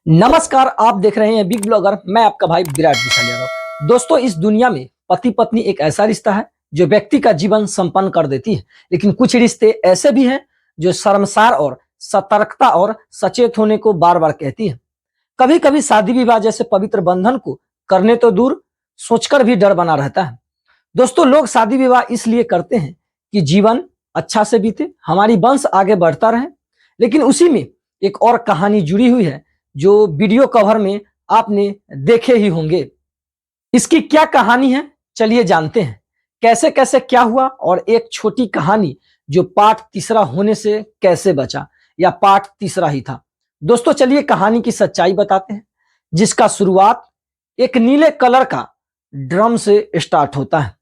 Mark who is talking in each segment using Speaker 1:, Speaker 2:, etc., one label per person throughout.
Speaker 1: नमस्कार, आप देख रहे हैं बिग ब्लॉगर। मैं आपका भाई विराट विशाल यादव। दोस्तों, इस दुनिया में पति पत्नी एक ऐसा रिश्ता है जो व्यक्ति का जीवन संपन्न कर देती है, लेकिन कुछ रिश्ते ऐसे भी हैं जो शर्मसार और सतर्कता और सचेत होने को बार बार कहती है। कभी कभी शादी विवाह जैसे पवित्र बंधन को करने तो दूर, सोचकर भी डर बना रहता है। दोस्तों, लोग शादी विवाह इसलिए करते हैं कि जीवन अच्छा से बीते, हमारी वंश आगे बढ़ता रहे, लेकिन उसी में एक और कहानी जुड़ी हुई है जो वीडियो कवर में आपने देखे ही होंगे। इसकी क्या कहानी है, चलिए जानते हैं कैसे कैसे क्या हुआ और एक छोटी कहानी जो पार्ट तीसरा होने से कैसे बचा, या पार्ट तीसरा ही था। दोस्तों, चलिए कहानी की सच्चाई बताते हैं, जिसका शुरुआत एक नीले कलर का ड्रम से स्टार्ट होता है।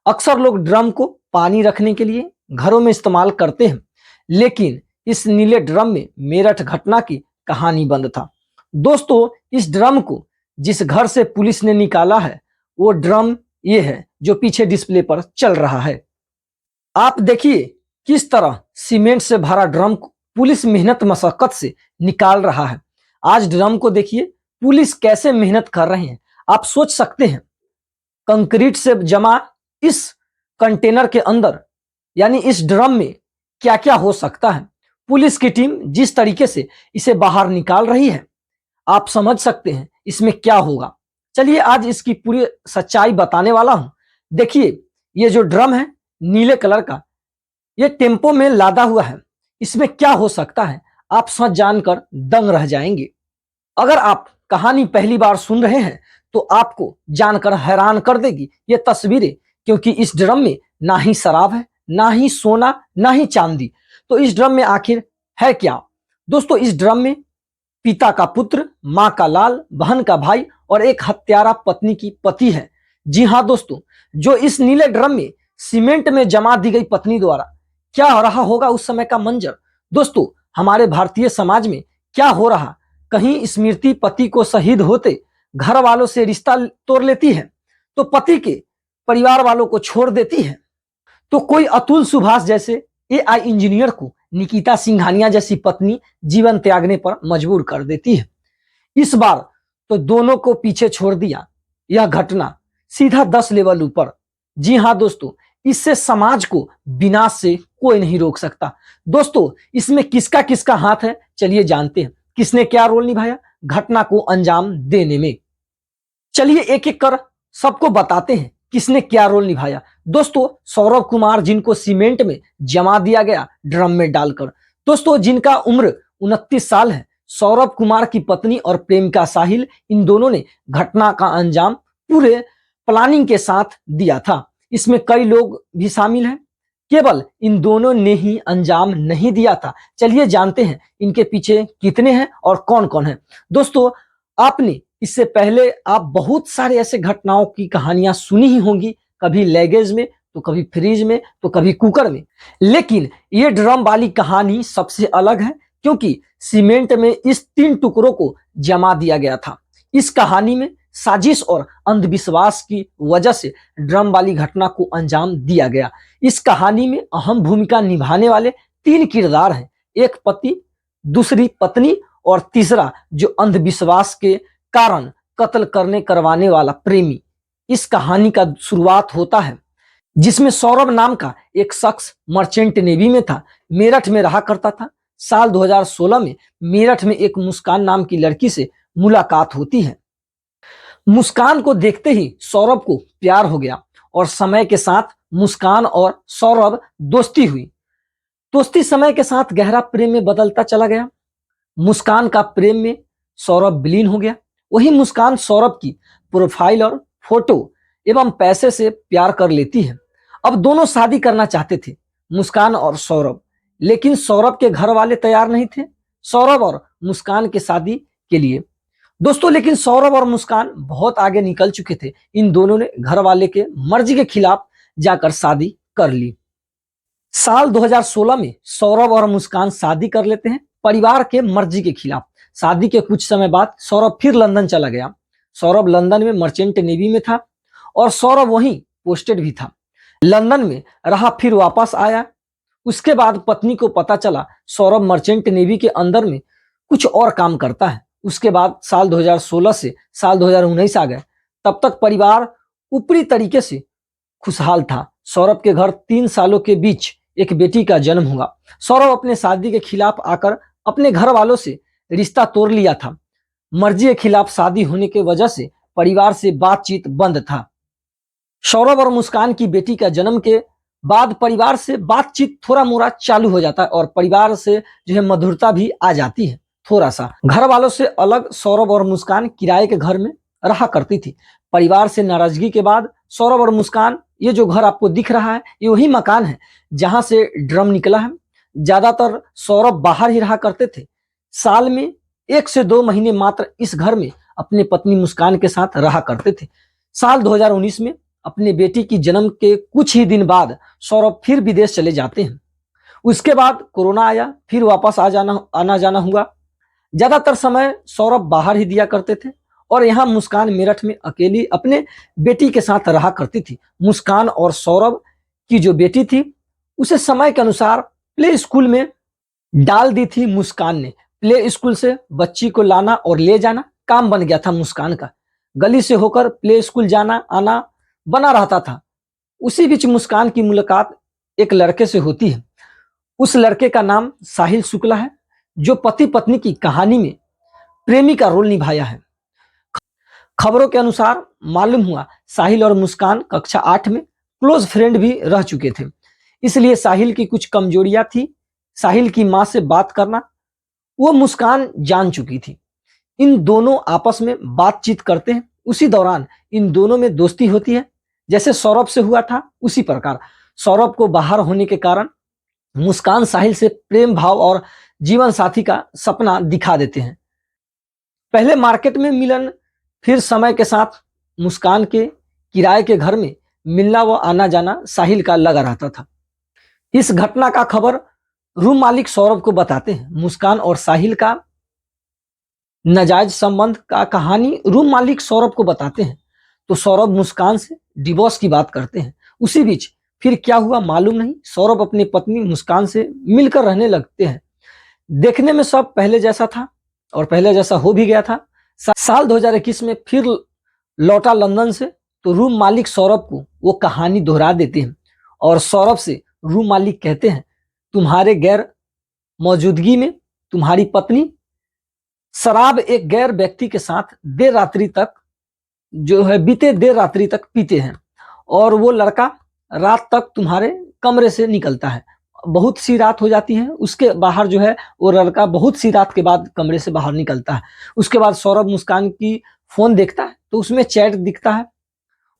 Speaker 1: अक्सर लोग ड्रम को पानी रखने के लिए घरों में इस्तेमाल करते हैं, लेकिन इस नीले ड्रम में मेरठ घटना की कहानी बंद था। दोस्तों, इस ड्रम को जिस घर से पुलिस ने निकाला है, वो ड्रम ये है जो पीछे डिस्प्ले पर चल रहा है। आप देखिए किस तरह सीमेंट से भरा ड्रम को पुलिस मेहनत मशक्कत से निकाल रहा है। आज ड्रम को देखिए पुलिस कैसे मेहनत कर रहे हैं। आप सोच सकते हैं कंक्रीट से जमा इस कंटेनर के अंदर, यानी इस ड्रम में क्या क्या हो सकता है। पुलिस की टीम जिस तरीके से इसे बाहर निकाल रही है, आप समझ सकते हैं इसमें क्या होगा। चलिए आज इसकी पूरी सच्चाई बताने वाला हूं। देखिए, ये जो ड्रम है नीले कलर का, ये टेम्पो में लादा हुआ है। इसमें क्या हो सकता है आप सच जानकर दंग रह जाएंगे। अगर आप कहानी पहली बार सुन रहे हैं तो आपको जानकर हैरान कर देगी ये तस्वीरें, क्योंकि इस ड्रम में ना ही शराब है, ना ही सोना, ना ही चांदी। तो इस ड्रम में आखिर है क्या? दोस्तों, इस ड्रम में पिता का पुत्र, मां का लाल, बहन का भाई और एक हत्यारा पत्नी की पति है। जी हां दोस्तों, जो इस नीले ड्रम में सीमेंट में जमा दी गई पत्नी द्वारा क्या रहा होगा उस समय का मंजर। दोस्तों, हमारे भारतीय समाज में क्या हो रहा, कहीं स्मृति पति को शहीद होते घर वालों से रिश्ता तोड़ लेती है, तो पति के परिवार वालों को छोड़ देती है, तो कोई अतुल सुभाष जैसे एआई इंजीनियर को निकिता सिंघानिया जैसी पत्नी जीवन त्यागने पर मजबूर कर देती है। इस बार तो दोनों को पीछे छोड़ दिया। यह घटना सीधा 10 लेवल ऊपर। जी हां दोस्तों, इससे समाज को विनाश से कोई नहीं रोक सकता। दोस्तों, इसमें किसका किसका हाथ है, चलिए जानते हैं किसने क्या रोल निभाया घटना को अंजाम देने में। चलिए एक एक कर सबको बताते हैं किसने क्या रोल निभाया। दोस्तों, सौरभ कुमार, जिनको सीमेंट में जमा दिया गया ड्रम में डालकर। दोस्तों, जिनका उम्र 29 साल है। सौरभ कुमार की पत्नी और प्रेमिका साहिल, इन दोनों ने घटना का अंजाम पूरे प्लानिंग के साथ दिया था। इसमें कई लोग भी शामिल हैं, केवल इन दोनों ने ही अंजाम नहीं दिया था। चलिए जानते हैं इनके पीछे कितने हैं और कौन कौन है। दोस्तों, आपने इससे पहले आप बहुत सारे ऐसे घटनाओं की कहानियां सुनी ही होंगी, कभी लैगेज में, तो कभी फ्रिज में, तो कभी कुकर में, लेकिन ये ड्रम वाली कहानी सबसे अलग है, क्योंकि सीमेंट में इस 3 टुकड़ों को जमा दिया गया था। इस कहानी में साजिश और अंधविश्वास की वजह से ड्रम वाली घटना को अंजाम दिया गया। इस कहानी में अहम भूमिका निभाने वाले 3 किरदार हैं, एक पति, दूसरी पत्नी और तीसरा जो अंधविश्वास के कारण कत्ल करवाने वाला प्रेमी। इस कहानी का शुरुआत होता है जिसमें सौरभ नाम का एक शख्स मर्चेंट नेवी में था, मेरठ में रहा करता था। साल 2016 में मेरठ में एक मुस्कान नाम की लड़की से मुलाकात होती है। मुस्कान को देखते ही सौरभ को प्यार हो गया और समय के साथ मुस्कान और सौरभ दोस्ती हुई। दोस्ती समय के साथ गहरा प्रेम में बदलता चला गया। मुस्कान का प्रेम में सौरभ विलीन हो गया। वही मुस्कान सौरभ की प्रोफाइल और फोटो एवं पैसे से प्यार कर लेती है। अब दोनों शादी करना चाहते थे, मुस्कान और सौरभ, लेकिन सौरभ के घर वाले तैयार नहीं थे सौरभ और मुस्कान के शादी के लिए। दोस्तों, लेकिन सौरभ और मुस्कान बहुत आगे निकल चुके थे। इन दोनों ने घर वाले के मर्जी के खिलाफ जाकर शादी कर ली। साल 2016 में सौरभ और मुस्कान शादी कर लेते हैं परिवार के मर्जी के खिलाफ। शादी के कुछ समय बाद सौरभ फिर लंदन चला गया। सौरभ लंदन में मर्चेंट नेवी में था और सौरभ वहीं पोस्टेड भी था। लंदन में रहा, फिर वापस आया। उसके बाद पत्नी को पता चला सौरभ मर्चेंट नेवी के अंदर में कुछ और काम करता है। उसके बाद साल 2016 से साल 2019 आ गए, तब तक परिवार ऊपरी तरीके से खुशहाल था। सौरभ के घर 3 सालों के बीच एक बेटी का जन्म हुआ। सौरभ अपने शादी के खिलाफ आकर अपने घर वालों से रिश्ता तोड़ लिया था। मर्जी के खिलाफ शादी होने की वजह से परिवार से बातचीत बंद था। सौरभ और मुस्कान की बेटी का जन्म के बाद परिवार से बातचीत थोड़ा मोड़ा चालू हो जाता है और परिवार से जो है मधुरता भी आ जाती है थोड़ा सा। घर वालों से अलग सौरभ और मुस्कान किराए के घर में रहा करती थी। परिवार से नाराजगी के बाद सौरभ और मुस्कान, ये जो घर आपको दिख रहा है ये वही मकान है जहां से ड्रम निकला है। ज्यादातर सौरभ बाहर ही रहा करते थे। साल में 1 से 2 महीने मात्र इस घर में अपने पत्नी मुस्कान के साथ रहा करते थे। साल 2019 में अपने बेटी की जन्म के कुछ ही दिन बाद सौरभ फिर विदेश चले जाते हैं। उसके बाद कोरोना आया, फिर वापस आना जाना हुआ। ज्यादातर समय सौरभ बाहर ही दिया करते थे और यहाँ मुस्कान मेरठ में अकेली अपने बेटी के साथ रहा करती थी। मुस्कान और सौरभ की जो बेटी थी उसे समय के अनुसार प्ले स्कूल में डाल दी थी मुस्कान ने। प्ले स्कूल से बच्ची को लाना और ले जाना काम बन गया था मुस्कान का। गली से होकर प्ले स्कूल जाना आना बना रहता था। उसी बीच मुस्कान की मुलाकात एक लड़के से होती है। उस लड़के का नाम साहिल शुक्ला है, जो पति पत्नी की कहानी में प्रेमी का रोल निभाया है। खबरों के अनुसार मालूम हुआ साहिल और मुस्कान कक्षा 8 में क्लोज फ्रेंड भी रह चुके थे। इसलिए साहिल की कुछ कमजोरियां थी। साहिल की मां से बात करना वो मुस्कान जान चुकी थी। इन दोनों आपस में बातचीत करते हैं। उसी दौरान इन दोनों में दोस्ती होती है। जैसे सौरभ से हुआ था उसी प्रकार सौरभ को बाहर होने के कारण मुस्कान साहिल से प्रेम भाव और जीवन साथी का सपना दिखा देते हैं। पहले मार्केट में मिलन, फिर समय के साथ मुस्कान के किराए के घर में मिलना व आना जाना साहिल का लगा रहता था। इस घटना का खबर रूम मालिक सौरभ को बताते हैं। मुस्कान और साहिल का नाजायज संबंध का कहानी रूम मालिक सौरभ को बताते हैं तो सौरभ मुस्कान से डिवोर्स की बात करते हैं। उसी बीच फिर क्या हुआ मालूम नहीं, सौरभ अपनी पत्नी मुस्कान से मिलकर रहने लगते हैं। देखने में सब पहले जैसा था और पहले जैसा हो भी गया था। साल 2021 में फिर लौटा लंदन से तो रूम मालिक सौरभ को वो कहानी दोहरा देते हैं और सौरभ से रूम मालिक कहते हैं, तुम्हारे गैर मौजूदगी में तुम्हारी पत्नी शराब एक गैर व्यक्ति के साथ देर रात्रि तक जो है बीते देर रात्रि तक पीते हैं और वो लड़का रात तक तुम्हारे कमरे से निकलता है। बहुत सी रात हो जाती है, उसके बाहर जो है वो लड़का बहुत सी रात के बाद कमरे से बाहर निकलता है। उसके बाद सौरभ मुस्कान की फोन देखता है तो उसमें चैट दिखता है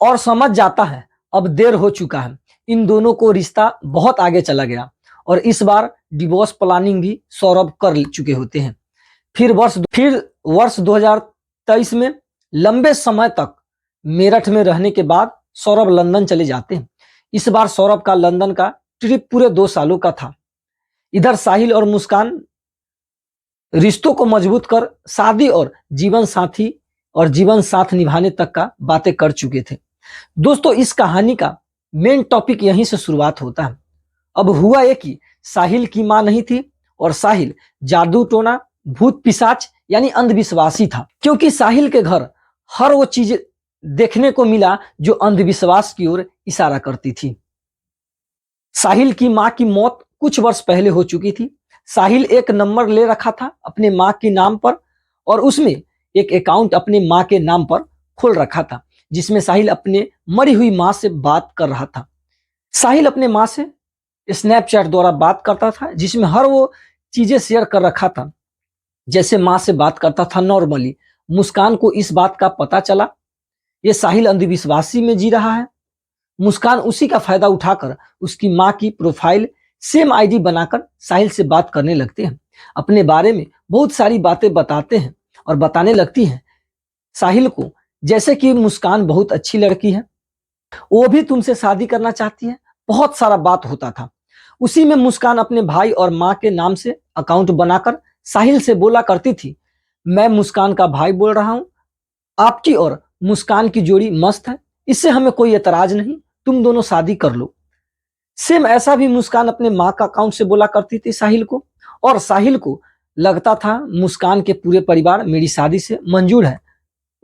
Speaker 1: और समझ जाता है अब देर हो चुका है। इन दोनों को रिश्ता बहुत आगे चला गया और इस बार डिवोर्स प्लानिंग भी सौरभ कर चुके होते हैं। फिर वर्ष 2023 में लंबे समय तक मेरठ में रहने के बाद सौरभ लंदन चले जाते हैं। इस बार सौरभ का लंदन का ट्रिप पूरे 2 सालों का था। इधर साहिल और मुस्कान रिश्तों को मजबूत कर शादी और जीवन साथ निभाने तक का बातें कर चुके थे। दोस्तों, इस कहानी का मेन टॉपिक यहीं से शुरुआत होता है। अब हुआ ये कि साहिल की मां नहीं थी और साहिल जादू टोना भूत पिशाच यानी अंधविश्वासी था, क्योंकि साहिल के घर हर वो चीज देखने को मिला जो अंधविश्वास की ओर इशारा करती थी। साहिल की मां की मौत कुछ वर्ष पहले हो चुकी थी। साहिल एक नंबर ले रखा था अपने मां के नाम पर और उसमें एक अकाउंट अपने मां के नाम पर खोल रखा था, जिसमें साहिल अपने मरी हुई मां से बात कर रहा था। साहिल अपने मां से स्नैपचैट द्वारा बात करता था, जिसमें हर वो चीजें शेयर कर रखा था जैसे मां से बात करता था नॉर्मली। मुस्कान को इस बात का पता चला ये साहिल अंधविश्वासी में जी रहा है। मुस्कान उसी का फायदा उठाकर उसकी मां की प्रोफाइल सेम आईडी बनाकर साहिल से बात करने लगते हैं। अपने बारे में बहुत सारी बातें बताते हैं और बताने लगती हैं साहिल को, जैसे कि मुस्कान बहुत अच्छी लड़की है, वो भी तुमसे शादी करना चाहती है। बहुत सारा बात होता था। उसी में मुस्कान अपने भाई और मां के नाम से अकाउंट बनाकर साहिल से बोला करती थी, मैं मुस्कान का भाई बोल रहा हूं, आपकी और मुस्कान की जोड़ी मस्त है, इससे हमें कोई एतराज नहीं, तुम दोनों शादी कर लो। सेम ऐसा भी मुस्कान अपने मां का अकाउंट से बोला करती थी साहिल को, और साहिल को लगता था मुस्कान के पूरे परिवार मेरी शादी से मंजूर है।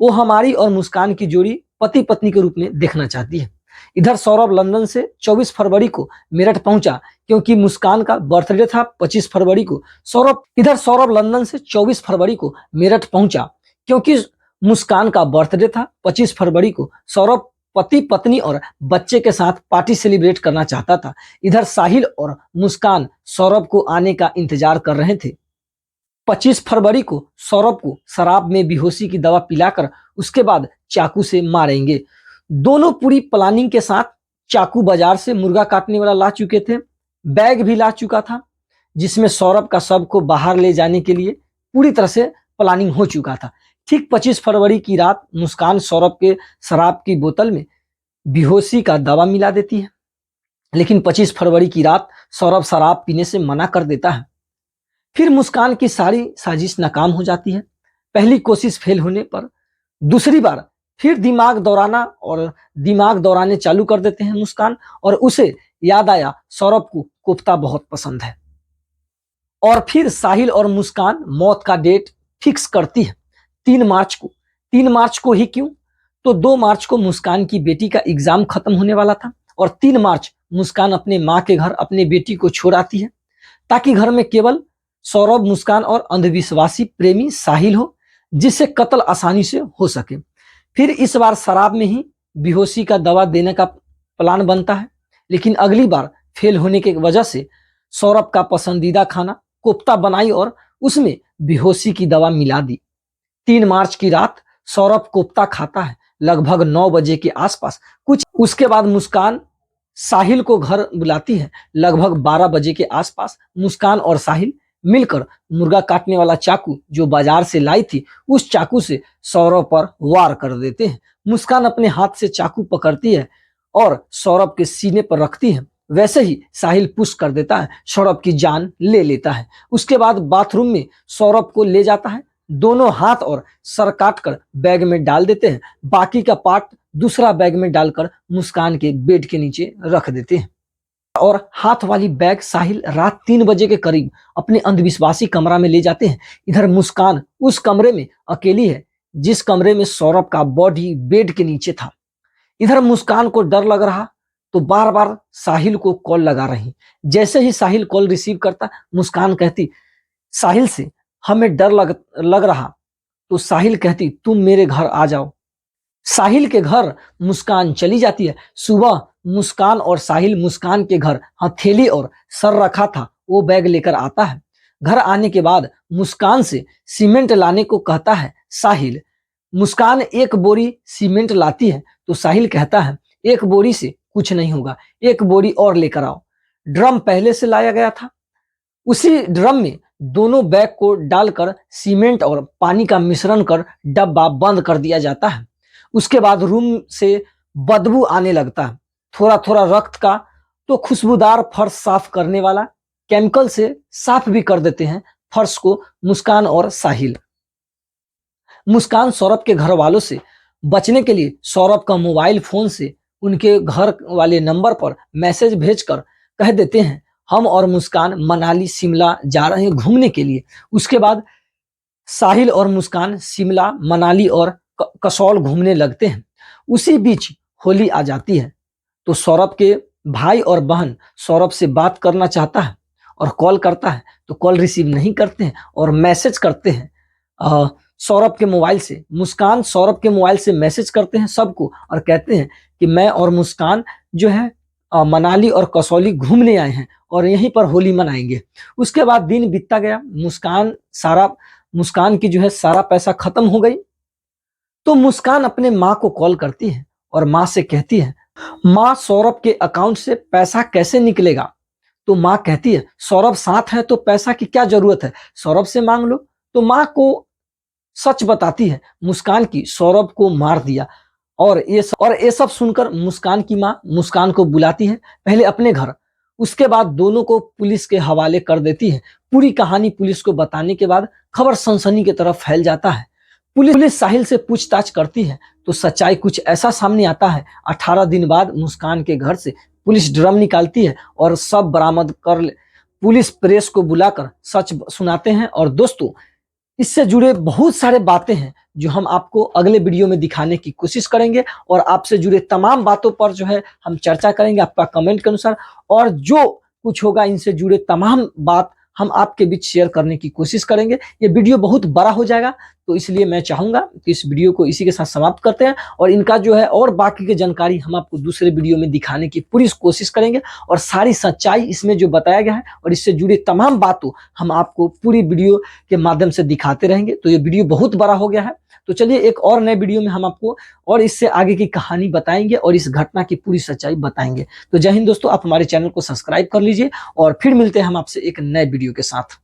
Speaker 1: वो हमारी और मुस्कान की जोड़ी पति पत्नी के रूप में देखना चाहती है। इधर सौरभ लंदन से 24 फरवरी को मेरठ पहुंचा क्योंकि मुस्कान का बर्थडे था 25 फरवरी को। सौरभ लंदन से 24 फरवरी को मेरठ पहुंचा क्योंकि मुस्कान का बर्थडे था 25 फरवरी को। सौरभ पति पत्नी और बच्चे के साथ पार्टी सेलिब्रेट करना चाहता था। इधर साहिल और मुस्कान सौरभ को आने का इंतजार कर रहे थे। 25 फरवरी को सौरभ को शराब में बेहोशी की दवा पिलाकर उसके बाद चाकू से मारेंगे। दोनों पूरी प्लानिंग के साथ चाकू बाजार से मुर्गा काटने वाला ला चुके थे। बैग भी ला चुका था जिसमें सौरभ का शव को बाहर ले जाने के लिए पूरी तरह से प्लानिंग हो चुका था। ठीक 25 फरवरी की रात मुस्कान सौरभ के शराब की बोतल में बेहोशी का दवा मिला देती है, लेकिन 25 फरवरी की रात सौरभ शराब पीने से मना कर देता है। फिर मुस्कान की सारी साजिश नाकाम हो जाती है। पहली कोशिश फेल होने पर दूसरी बार फिर दिमाग दौड़ाने चालू कर देते हैं मुस्कान, और उसे याद आया सौरभ को कोफ्ता बहुत पसंद है। और फिर साहिल और मुस्कान मौत का डेट फिक्स करती है 3 मार्च को। 3 मार्च को ही क्यों? तो 2 मार्च को मुस्कान की बेटी का एग्जाम खत्म होने वाला था और 3 मार्च मुस्कान अपने माँ के घर अपने बेटी को छोड़ आती है ताकि घर में केवल सौरभ, मुस्कान और अंधविश्वासी प्रेमी साहिल हो, जिससे कत्ल आसानी से हो सके। फिर इस बार शराब में ही बेहोशी का दवा देने का प्लान बनता है, लेकिन अगली बार फेल होने की वजह से सौरभ का पसंदीदा खाना कोफ्ता बनाई और उसमें बेहोशी की दवा मिला दी। 3 मार्च की रात सौरभ कोफ्ता खाता है लगभग 9 बजे के आसपास। कुछ उसके बाद मुस्कान साहिल को घर बुलाती है लगभग 12 बजे के आसपास। मुस्कान और साहिल मिलकर मुर्गा काटने वाला चाकू जो बाजार से लाई थी उस चाकू से सौरभ पर वार कर देते हैं। मुस्कान अपने हाथ से चाकू पकड़ती है और सौरभ के सीने पर रखती है। वैसे ही साहिल पुश कर देता है, सौरभ की जान ले लेता है। उसके बाद बाथरूम में सौरभ को ले जाता है, दोनों हाथ और सर काटकर बैग में डाल देते हैं। बाकी का पार्ट दूसरा बैग में डालकर मुस्कान के बेड के नीचे रख देते हैं और हाथ वाली बैग साहिल रात 3 बजे के करीब अपने अंधविश्वासी कमरा में ले जाते हैं। इधर मुस्कान उस कमरे में अकेली है जिस कमरे में सौरभ का बॉडी बेड के नीचे था। इधर मुस्कान को डर लग रहा तो बार बार साहिल को कॉल लगा रही। जैसे ही साहिल कॉल रिसीव करता मुस्कान कहती साहिल से हमें डर लग रहा, तो साहिल कहती तुम मेरे घर आ जाओ। साहिल के घर मुस्कान चली जाती है। सुबह मुस्कान और साहिल मुस्कान के घर हथेली और सर रखा था वो बैग लेकर आता है। घर आने के बाद मुस्कान से सीमेंट लाने को कहता है साहिल। मुस्कान 1 बोरी सीमेंट लाती है तो साहिल कहता है 1 बोरी से कुछ नहीं होगा, 1 बोरी और लेकर आओ। ड्रम पहले से लाया गया था, उसी ड्रम में दोनों बैग को डालकर सीमेंट और पानी का मिश्रण कर डब्बा बंद कर दिया जाता है। उसके बाद रूम से बदबू आने लगता है, थोड़ा थोड़ा रक्त का, तो खुशबूदार फर्श साफ करने वाला केमिकल से साफ भी कर देते हैं फर्श को मुस्कान और साहिल। मुस्कान सौरभ के घर वालों से बचने के लिए सौरभ का मोबाइल फोन से उनके घर वाले नंबर पर मैसेज भेजकर कह देते हैं हम और मुस्कान मनाली शिमला जा रहे हैं घूमने के लिए। उसके बाद साहिल और मुस्कान शिमला, मनाली और कसौल घूमने लगते हैं। उसी बीच होली आ जाती है तो सौरभ के भाई और बहन सौरभ से बात करना चाहता है और कॉल करता है तो कॉल रिसीव नहीं करते हैं और मैसेज करते हैं सौरभ के मोबाइल से। मुस्कान सौरभ के मोबाइल से मैसेज करते हैं सबको और कहते हैं कि मैं और मुस्कान जो है मनाली और कसौली घूमने आए हैं और यहीं पर होली मनाएंगे। उसके बाद दिन बीतता गया, मुस्कान की जो है सारा पैसा खत्म हो गई। तो मुस्कान अपने माँ को कॉल करती है और माँ से कहती है माँ सौरभ के अकाउंट से पैसा कैसे निकलेगा? तो माँ कहती है सौरभ साथ है तो पैसा की क्या जरूरत है, सौरभ से मांग लो। तो माँ को सच बताती है मुस्कान की सौरभ को मार दिया। और ये सब सुनकर मुस्कान की माँ मुस्कान को बुलाती है पहले अपने घर, उसके बाद दोनों को पुलिस के हवाले कर देती है। पूरी कहानी पुलिस को बताने के बाद खबर सनसनी की तरफ फैल जाता है। पुलिस साहिल से पूछताछ करती है तो सच्चाई कुछ ऐसा सामने आता है। 18 दिन बाद मुस्कान के घर से पुलिस ड्रम निकालती है और सब बरामद कर पुलिस प्रेस को बुलाकर सच सुनाते हैं। और दोस्तों, इससे जुड़े बहुत सारे बातें हैं जो हम आपको अगले वीडियो में दिखाने की कोशिश करेंगे, और आपसे जुड़े तमाम बातों पर जो है हम चर्चा करेंगे आपका कमेंट के अनुसार, और जो कुछ होगा इनसे जुड़े तमाम बात हम आपके बीच शेयर करने की कोशिश करेंगे। ये वीडियो बहुत बड़ा हो जाएगा, तो इसलिए मैं चाहूंगा कि इस वीडियो को इसी के साथ समाप्त करते हैं, और इनका जो है और बाकी की जानकारी हम आपको दूसरे वीडियो में दिखाने की पूरी कोशिश करेंगे, और सारी सच्चाई इसमें जो बताया गया है और इससे जुड़े तमाम बातों हम आपको पूरी वीडियो के माध्यम से दिखाते रहेंगे। तो ये वीडियो बहुत बड़ा हो गया है, तो चलिए एक और नए वीडियो में हम आपको और इससे आगे की कहानी बताएंगे और इस घटना की पूरी सच्चाई बताएंगे। तो जय हिंद दोस्तों, आप हमारे चैनल को सब्सक्राइब कर लीजिए, और फिर मिलते हैं हम आपसे एक नए वीडियो के साथ।